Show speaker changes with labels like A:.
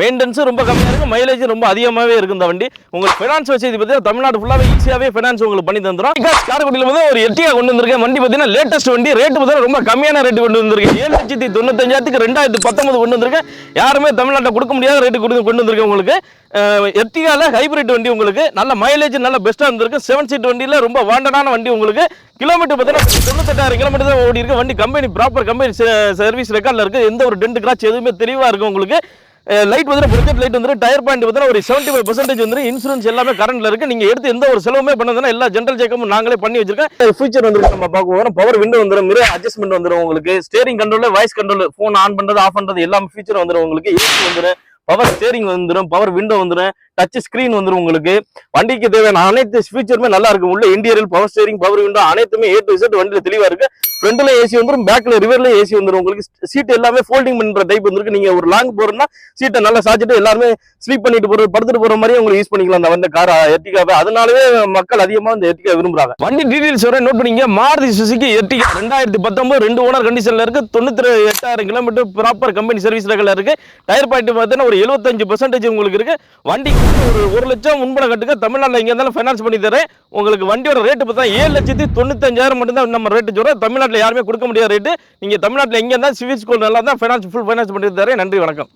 A: Maintenance ரொம்ப கம்மியாக இருக்கும், மைலேஜ் ரொம்ப அதிகமாகவே இருக்கும் இந்த வண்டி. உங்களுக்கு ஃபைனான்ஸ் வசதி பார்த்தீங்கன்னா தமிழ்நாடு ஃபுல்லாகவே ஈஸியாகவே ஃபைனான்ஸ் உங்களுக்கு பண்ணி தந்துடும். காரைக்குடியில் வந்து ஒரு எர்டிகா கொண்டு வந்திருக்கேன். வண்டி பார்த்தீங்கன்னா லேட்டஸ்ட் வண்டி, ரேட்டு பார்த்தீங்கன்னா ரொம்ப கம்மியான ரேட்டு கொண்டு வந்திருக்கேன். 7,95,000க்கு 2019 கொண்டு வந்திருக்கேன். யாருமே தமிழ்நாட்டில் கொடுக்க முடியாத ரேட்டு கொண்டு வந்திருக்கேன் உங்களுக்கு. எர்டிகாவில் ஹைப்ரிட் வண்டி உங்களுக்கு நல்ல மைலேஜ் நல்ல பெஸ்ட்டாக இருந்திருக்கு. 7 சீட் வண்டியில் ரொம்ப வாண்டடான வண்டி உங்களுக்கு. கிலோமீட்டர் பார்த்தீங்கன்னா 98,000 கிலோமீட்டர் தான் ஓடி இருக்கு வண்டி. கம்பெனி ப்ராப்பர் கம்பெனி சர்வீஸ் ரெக்கார்டில் இருக்குது. எந்த ஒரு டென்ட் கிராச் எதுவுமே தெளிவாக இருக்கும் உங்களுக்கு. லைட் வந்து ப்ரொஜெக்ட் லைட் வந்து டயர் பாயிண்ட் வந்து ஒரு 75% வந்து இன்சூரன்ஸ் எல்லாமே கரண்ட்ல இருக்கு. நீங்க எடுத்து எந்த ஒரு செலவுமே பண்ணதுன்னா எல்லா ஜெனரல் செக்கப்பும் நாங்களே பண்ணி வச்சிருக்கோம். ஃபியூச்சர் வந்து நம்ம பார்க்க போறோம். பவர் விண்டோ வந்துடும், மிரர் அட்ஜஸ்ட்மெண்ட் வந்துடும் உங்களுக்கு. Steering control, voice control, phone on பண்றது ஆஃப் பண்றது எல்லாமே ஃபியூச்சர் வந்துடும் உங்களுக்கு. ஏசி வந்துடும், பவர் ஸ்டீரிங் வந்துடும், பவர் விண்டோ வந்துடும், டச் ஸ்கிரீன் வந்துடும் உங்களுக்கு. வண்டிக்கு தேவையான அனைத்து ஃபீச்சருமே நல்லா இருக்கும். உள்ள இன்டீரியல், பவர் ஸ்டீரிங், பவர் விண்டோ அனைத்துமே A to Z வண்டியில தெளிவா இருக்கு. ஃப்ரண்ட்ல ஏசி வந்துடும், பேக்ல ரிவர்ல ஏசி வந்துடும் உங்களுக்கு. சீட் எல்லாமே ஃபோல்டிங் பண்ற டைப் வந்துருக்கு. நீங்க ஒரு லாங் போறோம்னா சீட்டை நல்லா சாச்சிட்டு எல்லாருமே ஸ்லீப் பண்ணிட்டு போறது, படுத்துட்டு போற மாதிரி உங்களுக்கு யூஸ் பண்ணிக்கலாம் அந்த வந்த கார் எர்டிகாவை. அதனாலவே மக்கள் அதிகமா இந்த எர்டிகா விரும்புறாங்க. வண்டி டீடைல்ஸ் வர நோட் பண்ணிங்க. மாருதி சுசுகி எர்டிகா 2019 2 ஓனர் கண்டிஷன்ல இருக்கு. 98,000 கிலோமீட்டர் ப்ராப்பர் கம்பெனி சர்வீஸ் ரெக்கார்ட்ல இருக்கு. டயர் பாயிண்ட் பார்த்தீங்கன்னா ஒரு 75% உங்களுக்கு இருக்கு. வண்டி ஒரு 1 லட்சம் முன்பணம் கட்டுங்க. தமிழ்நாட்டில் எங்க இருந்தாலும் ஃபைனான்ஸ் பண்ணி தரேன் உங்களுக்கு. வண்டியோட ரேட்டு பார்த்தா 7,95,000 மட்டும் தான் நம்ம ரேட்டு சொல்றோம். தமிழ்நாட்டில் யாருமே கொடுக்க முடியாத ரேட்டு. நீங்க தமிழ்நாட்டில் எங்க இருந்தாலும் சிவில் ஸ்கோர் நல்லா தான் ஃபுல் ஃபைனான்ஸ் பண்ணி தரேன். நன்றி, வணக்கம்.